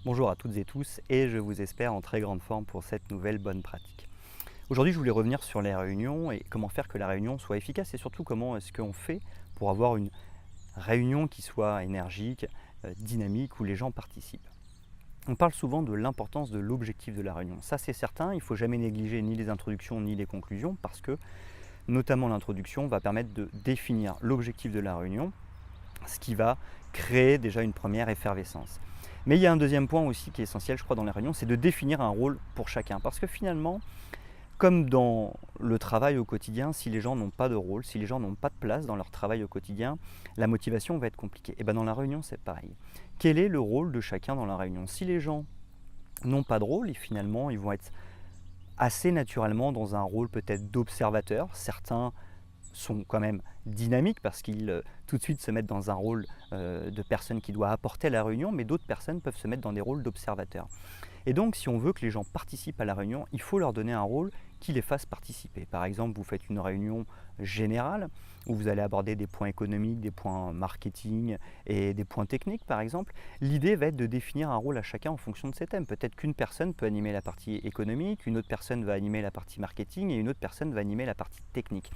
Bonjour à toutes et tous et je vous espère en très grande forme pour cette nouvelle bonne pratique. Aujourd'hui, je voulais revenir sur les réunions et comment faire que la réunion soit efficace et surtout comment est-ce qu'on fait pour avoir une réunion qui soit énergique, dynamique, où les gens participent. On parle souvent de l'importance de l'objectif de la réunion. Ça, c'est certain, il ne faut jamais négliger ni les introductions ni les conclusions parce que, notamment l'introduction, va permettre de définir l'objectif de la réunion, ce qui va créer déjà une première effervescence. Mais il y a un deuxième point aussi qui est essentiel, je crois, dans les réunions, c'est de définir un rôle pour chacun. Parce que finalement, comme dans le travail au quotidien, si les gens n'ont pas de rôle, si les gens n'ont pas de place dans leur travail au quotidien, la motivation va être compliquée. Et bien dans la réunion, c'est pareil. Quel est le rôle de chacun dans la réunion? Si les gens n'ont pas de rôle, et finalement, ils vont être assez naturellement dans un rôle peut-être d'observateur. Certains sont quand même dynamiques parce qu'ils tout de suite se mettent dans un rôle de personne qui doit apporter à la réunion, mais d'autres personnes peuvent se mettre dans des rôles d'observateurs. Et donc, si on veut que les gens participent à la réunion, il faut leur donner un rôle qui les fasse participer. Par exemple, vous faites une réunion générale où vous allez aborder des points économiques, des points marketing et des points techniques, par exemple. L'idée va être de définir un rôle à chacun en fonction de ces thèmes. Peut-être qu'une personne peut animer la partie économique, une autre personne va animer la partie marketing et une autre personne va animer la partie technique.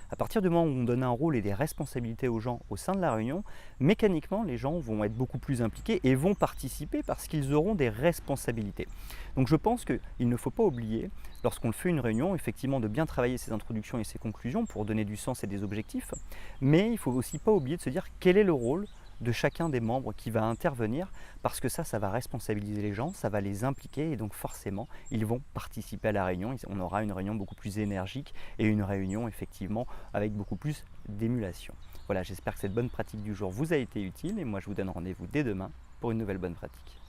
À partir du moment où on donne un rôle et des responsabilités aux gens au sein de la réunion, mécaniquement, les gens vont être beaucoup plus impliqués et vont participer parce qu'ils auront des responsabilités. Donc je pense qu'il ne faut pas oublier, lorsqu'on fait une réunion, effectivement de bien travailler ses introductions et ses conclusions pour donner du sens et des objectifs, mais il ne faut aussi pas oublier de se dire quel est le rôle de chacun des membres qui va intervenir, parce que ça va responsabiliser les gens, ça va les impliquer et donc forcément, ils vont participer à la réunion. On aura une réunion beaucoup plus énergique et une réunion effectivement avec beaucoup plus d'émulation. Voilà, j'espère que cette bonne pratique du jour vous a été utile et moi je vous donne rendez-vous dès demain pour une nouvelle bonne pratique.